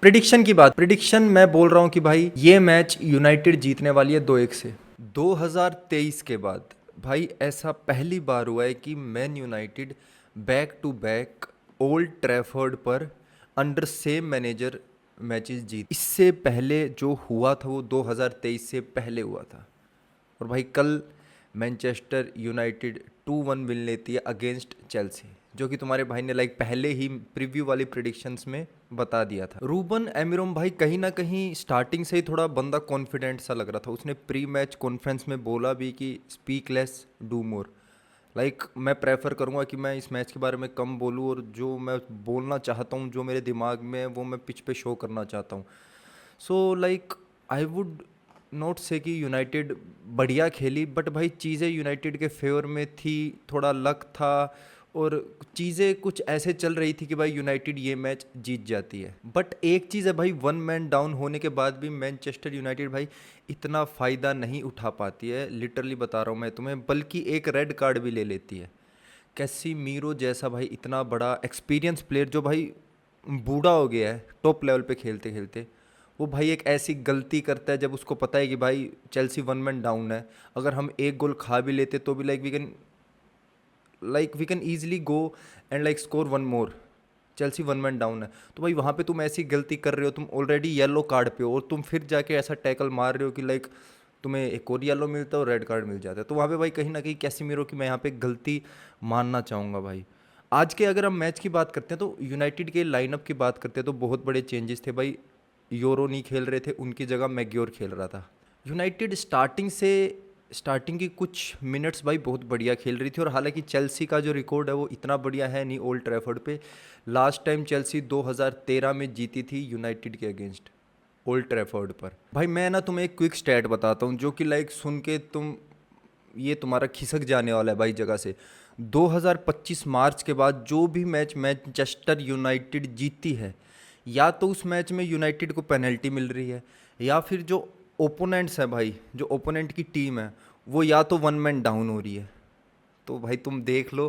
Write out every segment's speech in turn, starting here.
Prediction मैं बोल रहा हूँ कि भाई ये मैच यूनाइटेड जीतने वाली है 2-1 से। 2023 के बाद भाई ऐसा पहली बार हुआ है कि Man United back to back Old Trafford पर अंडर सेम मैनेजर मैचेस जीत। इससे पहले जो हुआ था वो 2023 से पहले हुआ था। और भाई कल मैनचेस्टर यूनाइटेड 2-1 विन लेती है अगेंस्ट चेल्सी, जो कि तुम्हारे भाई ने पहले ही प्रीव्यू वाली प्रिडिक्शंस में बता दिया था। रूबन एमिरोम भाई कहीं ना कहीं स्टार्टिंग से ही थोड़ा बंदा कॉन्फिडेंट सा लग रहा था। उसने प्री मैच कॉन्फ्रेंस में बोला भी कि स्पीक लेस डू मोर। मैं प्रेफर करूँगा कि मैं इस मैच के बारे में कम बोलूँ और जो मैं बोलना चाहता हूँ, जो मेरे दिमाग में है, वो मैं पिच पे शो करना चाहता हूँ। सो आई वुड नोट से कि यूनाइटेड बढ़िया खेली, बट भाई चीज़ें यूनाइटेड के फेवर में थी, थोड़ा लक था और चीज़ें कुछ ऐसे चल रही थी कि भाई यूनाइटेड ये मैच जीत जाती है। बट एक चीज़ है भाई, वन मैन डाउन होने के बाद भी मैनचेस्टर यूनाइटेड भाई इतना फ़ायदा नहीं उठा पाती है, लिटरली बता रहा हूँ मैं तुम्हें, बल्कि एक रेड कार्ड भी ले लेती है। कैसीमीरो जैसा भाई इतना बड़ा एक्सपीरियंस प्लेयर, जो भाई बूढ़ा हो गया है टॉप लेवल पे खेलते खेलते, वो भाई एक ऐसी गलती करता है जब उसको पता है कि भाई चेल्सी वन मैन डाउन है, अगर हम एक गोल खा भी लेते तो भी we can easily go and score one more. Chelsea one man down है तो भाई वहाँ पे तुम ऐसी गलती कर रहे हो, तुम ऑलरेडी येलो कार्ड पे हो और तुम फिर जाके ऐसा टैकल मार रहे हो कि तुम्हें एक और येलो मिलता है और रेड कार्ड मिल जाता है। तो वहाँ पे भाई कहीं ना कहीं कैसीमीरो की मैं यहाँ पे गलती मानना चाहूँगा भाई। आज के अगर हम मैच की बात करते हैं तो यूनाइटेड के लाइनअप की बात करते हैं तो बहुत बड़े चेंजेस थे भाई। यूरो नहीं खेल रहे थे, उनकी जगह मैग्योर खेल रहा था। यूनाइटेड स्टार्टिंग की कुछ मिनट्स भाई बहुत बढ़िया खेल रही थी, और हालांकि चेल्सी का जो रिकॉर्ड है वो इतना बढ़िया है नहीं ओल्ड ट्रैफर्ड पे। लास्ट टाइम चेल्सी 2013 में जीती थी यूनाइटेड के अगेंस्ट ओल्ड ट्रैफर्ड पर। भाई मैं ना तुम्हें एक क्विक स्टैट बताता हूँ जो कि सुन के ये तुम्हारा खिसक जाने वाला है भाई जगह से। 2025 मार्च के बाद जो भी मैच मैनचेस्टर यूनाइटेड जीती है, या तो उस मैच में यूनाइटेड को पेनल्टी मिल रही है, या फिर जो ओपोनेंट्स हैं भाई, जो ओपोनेंट की टीम है, वो या तो वन मैन डाउन हो रही है। तो भाई तुम देख लो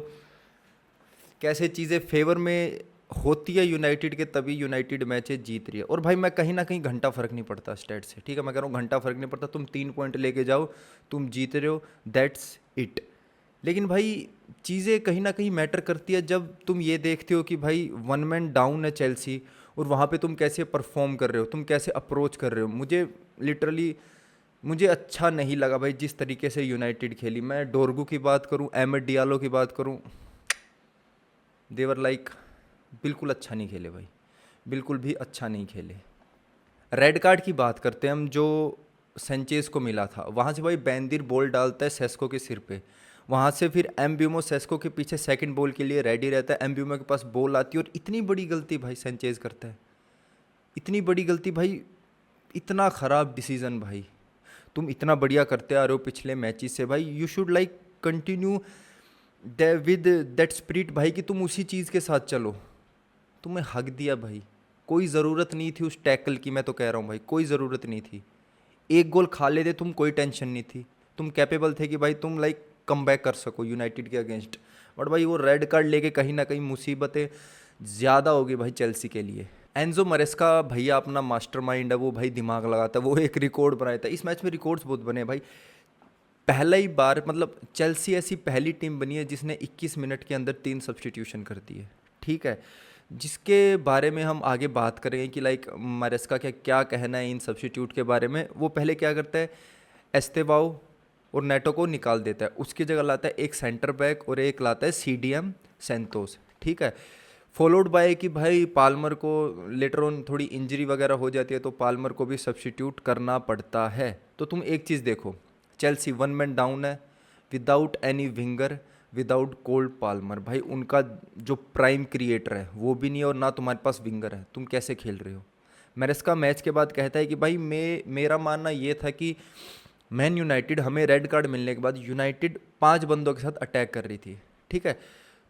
कैसे चीज़ें फेवर में होती है यूनाइटेड के, तभी यूनाइटेड मैचेस जीत रही है। और भाई मैं कहीं ना कहीं घंटा फ़र्क नहीं पड़ता स्टेट से, ठीक है, मैं कह रहा हूँ घंटा फ़र्क नहीं पड़ता, तुम 3 पॉइंट लेके जाओ, तुम जीत रहे हो, दैट्स इट। लेकिन भाई चीज़ें कहीं ना कहीं मैटर करती है जब तुम ये देखते हो कि भाई वन मैन डाउन है चेल्सी, और वहाँ पे तुम कैसे परफॉर्म कर रहे हो, तुम कैसे अप्रोच कर रहे हो। मुझे अच्छा नहीं लगा भाई जिस तरीके से यूनाइटेड खेली। मैं डोरगू की बात करूँ, एमड डियालो की बात करूँ, देवर बिल्कुल अच्छा नहीं खेले भाई, बिल्कुल भी अच्छा नहीं खेले। रेड कार्ड की बात करते हैं हम, जो सेंचेज को मिला था, वहाँ से भाई बैंदिर बॉल डालता है सेस्को के सिर पे, वहाँ से फिर एम्ब्यूमो सेस्को के पीछे सेकंड बॉल के लिए रेडी रहता है, एम्ब्यूमो के पास बॉल आती है और इतनी बड़ी गलती भाई सेंचेज करता है, इतनी बड़ी गलती भाई, इतना ख़राब डिसीज़न भाई। तुम इतना बढ़िया करते आ रहे हो पिछले मैचेस से भाई, you should continue with that spirit भाई, कि तुम उसी चीज़ के साथ चलो। तुम्हें हक दिया भाई, कोई ज़रूरत नहीं थी उस टैकल की, मैं तो कह रहा हूँ भाई कोई ज़रूरत नहीं थी। एक गोल खा लेते तुम, कोई टेंशन नहीं थी, तुम कैपेबल थे कि भाई तुम कम बैक कर सको यूनाइटेड के अगेंस्ट। बट भाई वो रेड कार्ड लेके कहीं ना कहीं मुसीबतें ज़्यादा हो गई भाई चेल्सी के लिए। एंजो मरेस्का भैया अपना मास्टरमाइंड है, वो भाई दिमाग लगाता है, वो एक रिकॉर्ड बनाया था इस मैच में, रिकॉर्ड्स बहुत बने भाई। पहला ही बार चेल्सी ऐसी पहली टीम बनी है जिसने 21 मिनट के अंदर 3 सब्स्टिट्यूशन कर दी है, ठीक है, जिसके बारे में हम आगे बात करेंगे कि मरेस्का क्या क्या कहना है इन सब्स्टिट्यूट के बारे में। वो पहले क्या करता है, एस्तेवाओ और नेटो को निकाल देता है, उसकी जगह लाता है एक सेंटर बैक और एक लाता है सीडीएम सेंतोस, ठीक है, फॉलोड बाय कि भाई पाल्मर को लेटर ऑन थोड़ी इंजरी वगैरह हो जाती है तो पाल्मर को भी सब्स्टिट्यूट करना पड़ता है। तो तुम एक चीज़ देखो, चेल्सी वन मैन डाउन है, without any winger, without cold Palmer, भाई उनका जो प्राइम क्रिएटर है वो भी नहीं है और ना तुम्हारे पास विंगर है, तुम कैसे खेल रहे हो। मैरेस्का मैच के बाद कहता है कि भाई मेरा मानना ये था कि मैन यूनाइटेड, हमें रेड कार्ड मिलने के बाद यूनाइटेड 5 बंदों के साथ अटैक कर रही थी, ठीक है,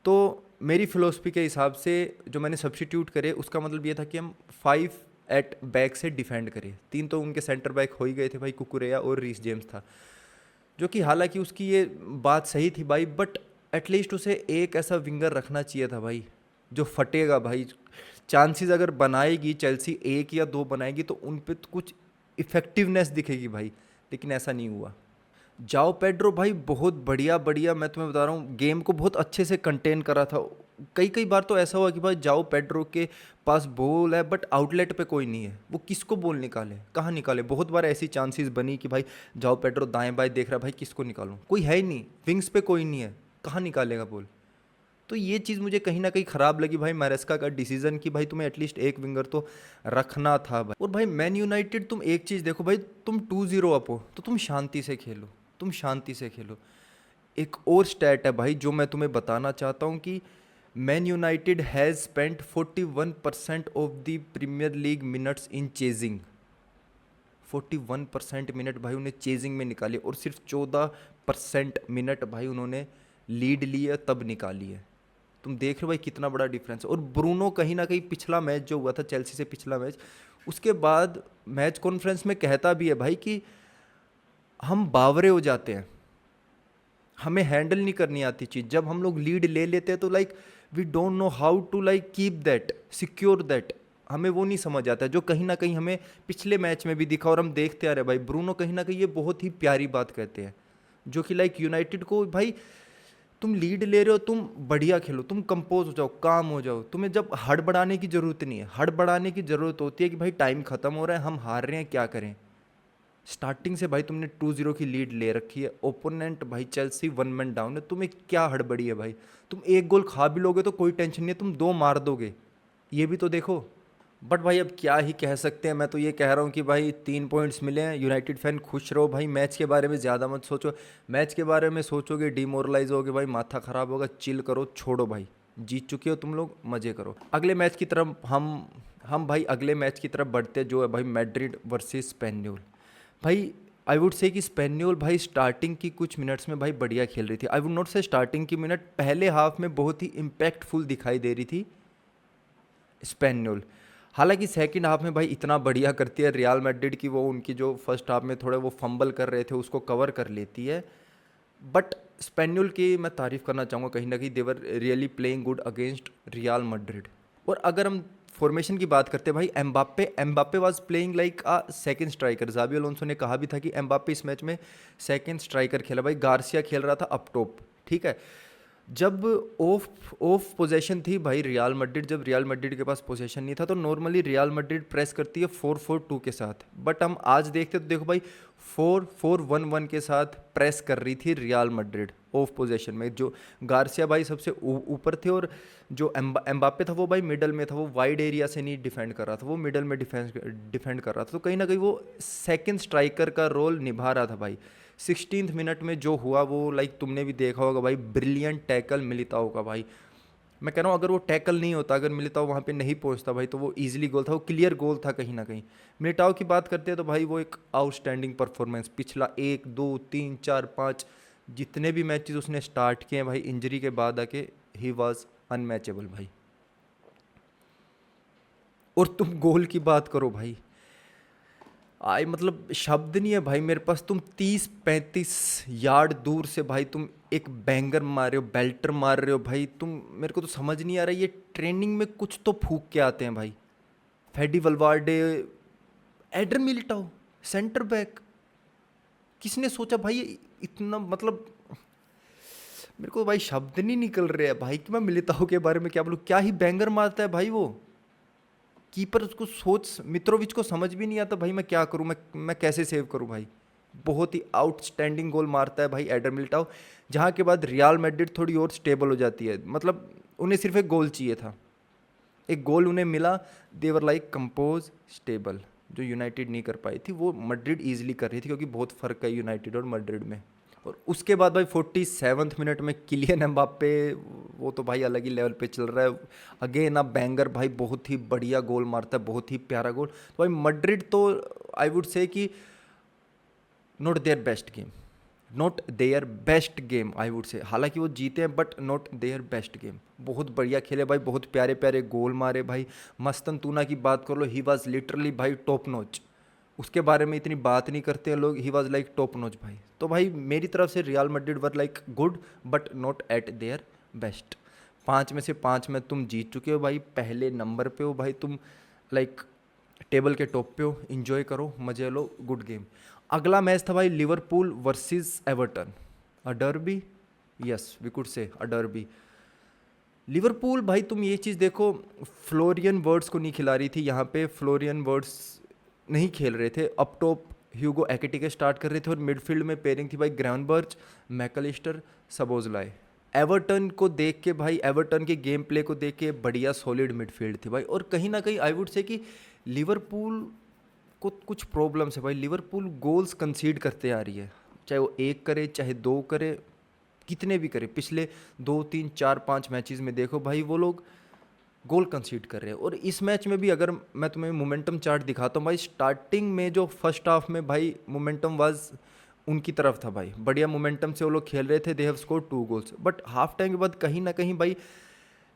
तो मेरी फ़िलोसफी के हिसाब से जो मैंने सब्स्टिट्यूट करे उसका मतलब ये था कि हम 5 एट बैक से डिफेंड करें। 3 तो उनके सेंटर बैक हो ही गए थे भाई, कुकुरेया और रीस जेम्स था, जो कि हालांकि उसकी ये बात सही थी भाई, बट एटलीस्ट उसे एक ऐसा विंगर रखना चाहिए था भाई जो फटेगा भाई। चांसेस अगर बनाएगी चेल्सी, एक या दो बनाएगी तो उन पे तो कुछ इफेक्टिवनेस दिखेगी भाई, लेकिन ऐसा नहीं हुआ। जाओ पेड्रो भाई बहुत बढ़िया बढ़िया, मैं तुम्हें बता रहा हूँ गेम को बहुत अच्छे से कंटेन करा था। कई कई बार तो ऐसा हुआ कि भाई जाओ पेड्रो के पास बॉल है बट आउटलेट पे कोई नहीं है, वो किसको बॉल निकाले, कहाँ निकाले। बहुत बार ऐसी चांसेस बनी कि भाई जाओ पेड्रो दाएं बाएं देख रहा है, भाई किसको निकालूं, कोई है ही नहीं, विंग्स पे कोई नहीं है, कहाँ निकालेगा बॉल। तो ये चीज़ मुझे कहीं ना कहीं ख़राब लगी भाई मैरेस्का का डिसीजन कि भाई तुम्हें एटलीस्ट एक विंगर तो रखना था भाई। और भाई मैन यूनाइटेड, तुम एक चीज़ देखो भाई, तुम 2-0 अप हो तो तुम शांति से खेलो, तुम शांति से खेलो। एक और स्टैट है भाई जो मैं तुम्हें बताना चाहता हूँ कि Man United has spent 41% of the Premier League minutes in chasing. 41% minute भाई उन्हें चेजिंग में निकाली, और सिर्फ 14% मिनट भाई उन्होंने लीड ली है तब निकाली है। तुम देख रहे हो भाई कितना बड़ा डिफरेंस है। और ब्रूनो कहीं ना कहीं पिछला मैच जो हुआ था चेल्सी से, पिछला मैच, उसके बाद मैच कॉन्फ्रेंस में कहता भी है भाई कि हम बावरे हो जाते हैं, हमें हैंडल नहीं करनी आती चीज़। जब हम लोग लीड ले लेते हैं तो like we don't know how to like keep that, secure that, हमें वो नहीं समझ आता है, जो कहीं ना कहीं हमें पिछले मैच में भी दिखा और हम देखते आ रहे भाई। ब्रूनो कहीं ना कहीं ये बहुत ही प्यारी बात कहते हैं, जो कि लाइक यूनाइटेड को भाई तुम लीड ले रहे हो, तुम बढ़िया खेलो, तुम कंपोज हो जाओ, काम हो जाओ, तुम्हें जब हड़बड़ाने की ज़रूरत नहीं है। हड़बड़ाने की ज़रूरत होती है कि भाई टाइम ख़त्म हो रहा है, हम हार रहे हैं, क्या करें। स्टार्टिंग से भाई तुमने 2-0 की लीड ले रखी है, ओपोनेंट भाई चेल्सी 1 मैन डाउन है, तुम्हें क्या हड़बड़ी है भाई। तुम एक गोल खा भी लोगे तो कोई टेंशन नहीं है, तुम 2 मार दोगे, ये भी तो देखो। बट भाई अब क्या ही कह सकते हैं, मैं तो ये कह रहा हूँ कि भाई 3 पॉइंट्स मिले हैं, यूनाइटेड फैन खुश रहो भाई। मैच के बारे में ज़्यादा मत सोचो, मैच के बारे में सोचोगे डिमोरलाइज होगे भाई, माथा ख़राब होगा। चिल करो, छोड़ो भाई, जीत चुके हो तुम लोग, मज़े करो। अगले मैच की तरफ हम भाई अगले मैच की तरफ बढ़ते, जो है भाई मैड्रिड वर्सेस स्पेन्योल। भाई आई वुड से कि स्पेन्योल भाई स्टार्टिंग की कुछ मिनट्स में भाई बढ़िया खेल रही थी। आई वुड नॉट से स्टार्टिंग की मिनट, पहले हाफ में बहुत ही इम्पैक्टफुल दिखाई दे रही थी स्पेन्योल। हालांकि सेकंड हाफ में भाई इतना बढ़िया करती है रियल मैड्रिड की, वो उनकी जो फर्स्ट हाफ में थोड़े वो फंबल कर रहे थे उसको कवर कर लेती है। बट स्पेन्योल की मैं तारीफ़ करना चाहूँगा, कहीं ना कहीं they were really playing good against Real Madrid. और अगर हम फॉर्मेशन की बात करते हैं भाई, Mbappe was playing like a second striker. Xabi Alonso ने कहा भी था कि एम्बाप्पे इस मैच में सेकंड स्ट्राइकर खेला। भाई गार्सिया खेल रहा था अप टॉप, ठीक है। जब ऑफ पोजीशन थी भाई रियल मैड्रिड, जब रियल मैड्रिड के पास पोजीशन नहीं था तो नॉर्मली रियल मैड्रिड प्रेस करती है 4-4-2 के साथ। बट हम आज देखते तो देखो भाई 4-4-1-1 के साथ प्रेस कर रही थी रियल मैड्रिड ऑफ पोजीशन में। जो गार्सिया भाई सबसे ऊपर थे, और जो एम्बाप्पे था वो भाई मिडल में था, वो वाइड एरिया से नहीं डिफेंड कर रहा था, वो मिडल में डिफेंड कर रहा था। तो कहीं ना कहीं वो सेकंड स्ट्राइकर का रोल निभा रहा था भाई। 16th मिनट में जो हुआ वो लाइक तुमने भी देखा होगा भाई, ब्रिलियंट टैकल मिलिताओ का भाई। मैं कह रहा हूँ अगर वो टैकल नहीं होता, अगर मिलिताओ वहाँ पे नहीं पहुँचता भाई, तो वो इजीली गोल था, वो क्लियर गोल था कहीं ना कहीं। मिलिताओ की बात करते हैं तो भाई वो एक आउटस्टैंडिंग परफॉर्मेंस, पिछला 1-2-3-4-5 जितने भी मैचेस उसने स्टार्ट किए हैं भाई इंजरी के बाद आके, ही वॉज अनमैचेबल भाई। और तुम गोल की बात करो भाई, मतलब शब्द नहीं है भाई मेरे पास। तुम 30-35 यार्ड दूर से भाई तुम एक बैंगर मार रहे हो, बेल्टर मार रहे हो भाई। तुम, मेरे को तो समझ नहीं आ रहा, ये ट्रेनिंग में कुछ तो फूक के आते हैं भाई। फेडी वल्वार्डे, एडर मिलिटाओ सेंटर बैक, किसने सोचा भाई ये इतना, मतलब मेरे को भाई शब्द नहीं निकल रहे हैं भाई कि मैं मिलिताओ के बारे में क्या बोलूँ। क्या ही बैंगर मारता है भाई वो। कीपर उसको सोच, मित्रोविच को समझ भी नहीं आता भाई मैं क्या करूं, मैं कैसे सेव करूं भाई। बहुत ही आउटस्टैंडिंग गोल मारता है भाई एडर मिलिटाओ, जहां के बाद रियल मैड्रिड थोड़ी और स्टेबल हो जाती है। मतलब उन्हें सिर्फ एक गोल चाहिए था, एक गोल उन्हें मिला, देवर लाइक कंपोज स्टेबल, जो यूनाइटेड नहीं कर पाई थी वो मैड्रिड ईजिली कर रही थी, क्योंकि बहुत फ़र्क है यूनाइटेड और मैड्रिड में। और उसके बाद भाई 47वें मिनट में किलियन एम्बाप्पे, वो तो भाई अलग ही लेवल पे चल रहा है। अगेन अब बैंगर भाई, बहुत ही बढ़िया गोल मारता है, बहुत ही प्यारा गोल। तो भाई मैड्रिड तो आई वुड से कि not their best game, not their best game I would say. हालांकि वो जीते हैं but not their best game. बहुत बढ़िया खेले भाई, बहुत प्यारे प्यारे गोल मारे भाई। मस्तन तूना की बात कर लो, ही वॉज लिटरली भाई टॉप नॉच। उसके बारे में इतनी बात नहीं करते हैं लोग, he was like top notch भाई। तो भाई मेरी तरफ से real Madrid were like good but not at their best. 5 में से 5 मैच तुम जीत चुके हो भाई, पहले नंबर पे हो भाई तुम, लाइक टेबल के टॉप पे हो, इंजॉय करो, मजे लो, गुड गेम। अगला मैच था भाई Liverpool versus Everton, a derby, yes we could say a derby. Liverpool भाई तुम ये चीज़ देखो, फ्लोरियन वर्ड्स को नहीं खिला रही थी यहाँ पे, फ्लोरियन वर्ड्स नहीं खेल रहे थे, अप टॉप ह्यूगो एकेटिके स्टार्ट कर रहे थे और मिडफील्ड में पेयरिंग थी भाई ग्राउंडबर्च, मैकलिस्टर, सबोजलाई। एवर्टन को देख के भाई, एवर्टन के गेम प्ले को देख के बढ़िया सॉलिड मिडफील्ड थी भाई, और कहीं ना कहीं आई वुड से कि लिवरपूल को कुछ प्रॉब्लम्स है भाई, लिवरपूल गोल्स कंसीड करते आ रही है, चाहे वो 1 करे चाहे 2 करे, कितने भी करे, पिछले 2, 3, 4, 5 मैचेस में देखो भाई वो लोग गोल कंसीड कर रहे हैं। और इस मैच में भी अगर मैं तुम्हें मोमेंटम चार्ट दिखाता हूँ भाई, स्टार्टिंग में जो फर्स्ट हाफ में भाई मोमेंटम वाज उनकी तरफ था भाई, बढ़िया मोमेंटम से वो लोग खेल रहे थे, they have score 2 goals, but half time के बाद कहीं ना कहीं भाई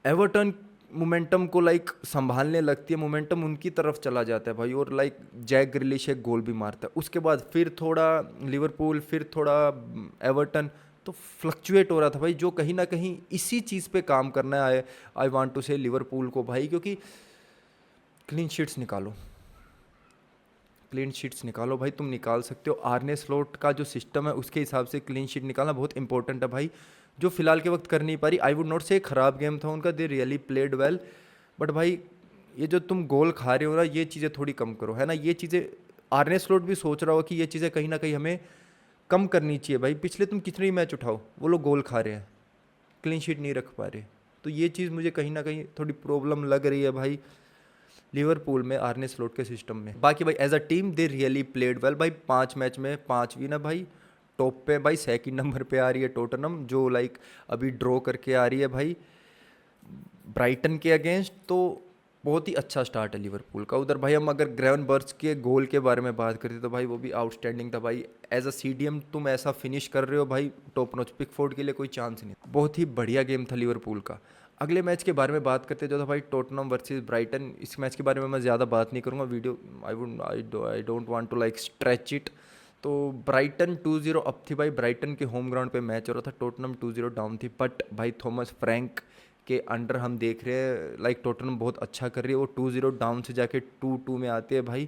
एवर्टन मोमेंटम को लाइक संभालने लगती है, मोमेंटम उनकी तरफ चला जाता है भाई, और लाइक जैक ग्रिलिश एक गोल भी मारता है, उसके बाद फिर थोड़ा लिवरपूल, फिर थोड़ा एवर्टन, तो फ्लक्चुएट हो रहा था भाई, जो कहीं ना कहीं इसी चीज़ पे काम करना है आई वांट टू से लिवरपूल को भाई, क्योंकि क्लीन शीट्स निकालो, क्लीन शीट्स निकालो भाई, तुम निकाल सकते हो, आर्ने स्लॉट का जो सिस्टम है उसके हिसाब से क्लीन शीट निकालना बहुत इंपॉर्टेंट है भाई, जो फिलहाल के वक्त कर नहीं पा रही। आई वुड नॉट से खराब गेम था उनका, दे रियली प्लेड वेल, बट भाई ये जो तुम गोल खा रहे हो ना, ये चीज़ें थोड़ी कम करो, है ना, ये चीज़ें आर्ने स्लॉट भी सोच रहा हो कि ये चीज़ें कहीं ना कहीं हमें कम करनी चाहिए भाई, पिछले तुम कितने ही मैच उठाओ वो लोग गोल खा रहे हैं, क्लीन शीट नहीं रख पा रहे, तो ये चीज़ मुझे कहीं ना कहीं थोड़ी प्रॉब्लम लग रही है भाई लिवरपूल में, आर्ने स्लॉट के सिस्टम में। बाकी भाई as a team they really played well भाई, 5 मैच में 5 विन है भाई, टॉप पे भाई, सेकंड नंबर पे आ रही है टोटनम, जो लाइक अभी ड्रॉ करके आ रही है भाई ब्राइटन के अगेंस्ट, तो बहुत ही अच्छा स्टार्ट है लिवरपूल का। उधर भाई हम अगर ग्रेवनबर्च के गोल के बारे में बात करते तो भाई वो भी आउटस्टैंडिंग था भाई, एज अ सीडीएम तुम ऐसा फिनिश कर रहे हो भाई, टॉप नॉच, पिकफोर्ड के लिए कोई चांस नहीं, बहुत ही बढ़िया गेम था लिवरपूल का। अगले मैच के बारे में बात करते जो था भाई टोटनम वर्सेस ब्राइटन, इस मैच के बारे में मैं ज़्यादा बात नहीं करूँगा, video I don't want to like stretch it. तो ब्राइटन 2-0 अप थी भाई, ब्राइटन के होम ग्राउंड पे मैच हो रहा था, टोटनम 2-0 डाउन थी, बट भाई थॉमस फ्रैंक के अंडर हम देख रहे हैं लाइक टोटनम बहुत अच्छा कर रही है, वो 2-0 डाउन से जाके 2-2 में आती है भाई,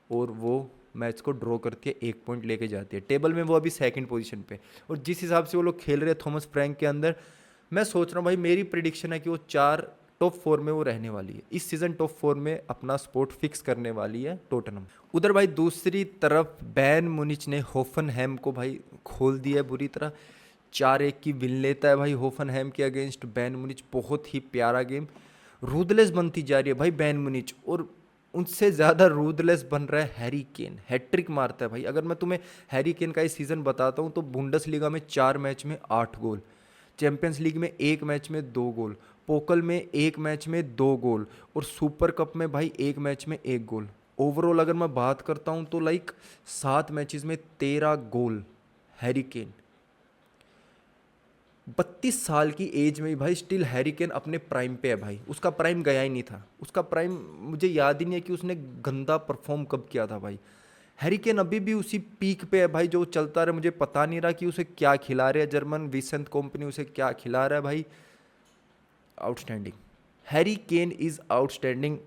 और वो मैच को ड्रॉ करती है, 1 पॉइंट लेके जाती है, टेबल में वो अभी सेकंड पोजीशन पे। और जिस हिसाब से वो लोग खेल रहे हैं थॉमस फ्रैंक के अंदर, मैं सोच रहा हूँ भाई, मेरी प्रिडिक्शन है कि वो 4 टॉप 4 में वो रहने वाली है, इस सीज़न टॉप 4 में अपना स्पॉट फिक्स करने वाली है टोटनम। उधर भाई दूसरी तरफ बैन मुनिच ने होफनहेम को भाई खोल दिया है बुरी तरह, 4-1 की विन लेता है भाई होफनहेम के अगेंस्ट बैन मुनिच, बहुत ही प्यारा गेम, रूदलेस बनती जा रही है भाई बैन मुनिच, और उनसे ज़्यादा रूदलेस बन रहा है हैरी केन, हैट्रिक मारता है भाई। अगर मैं तुम्हें हैरी केन का इस सीज़न बताता हूँ तो बुंडसलीगा में 4 मैच में 8 गोल, चैंपियंस लीग में 1 मैच में 2 गोल, पोकल में 1 मैच में 2 गोल, और सुपर कप में भाई 1 मैच में 1 गोल। ओवरऑल अगर मैं बात करता हूँ तो लाइक 7 मैचेस में 13 गोल हैरी केन, 32 साल की एज में भाई स्टिल हैरी केन अपने प्राइम पे है भाई, उसका प्राइम गया ही नहीं था, उसका प्राइम मुझे याद ही नहीं है कि उसने गंदा परफॉर्म कब किया था भाई। हैरी केन अभी भी उसी पीक पे है भाई, जो चलता रहा, मुझे पता नहीं रहा कि उसे क्या खिला रहे हैं जर्मन विसेंट कंपनी, उसे क्या खिला रहा है भाई, outstanding, Harry Kane is outstanding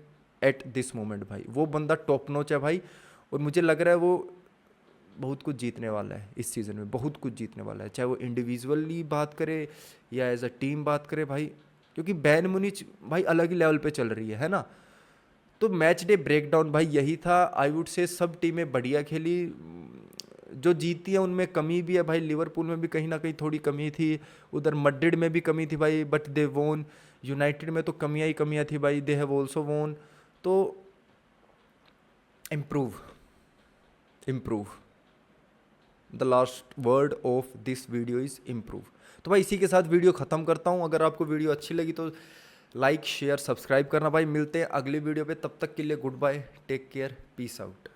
at this moment भाई, वो बंदा टॉप नॉच है भाई, और मुझे लग रहा है वो बहुत कुछ जीतने वाला है इस सीज़न में, बहुत कुछ जीतने वाला है, चाहे वो इंडिविजुअली बात करे या एज अ टीम बात करे भाई, क्योंकि बैन मुनिच भाई अलग ही लेवल पे चल रही है ना। तो मैच डे ब्रेकडाउन भाई यही था, आई वुड से सब टीमें बढ़िया खेली, जो जीती है उनमें कमी भी है भाई, लिवरपूल में भी कहीं ना कहीं थोड़ी कमी थी, उधर मड्रिड में भी कमी थी भाई, बट दे वोन, यूनाइटेड में तो कमियाँ ही कमियाँ थी भाई, दे हैव ऑल्सो वोन, तो improve, the last word of this video is improve. तो भाई इसी के साथ वीडियो ख़त्म करता हूँ, अगर आपको वीडियो अच्छी लगी तो लाइक शेयर सब्सक्राइब करना भाई, मिलते हैं अगली वीडियो पे, तब तक के लिए good bye, take care, peace out.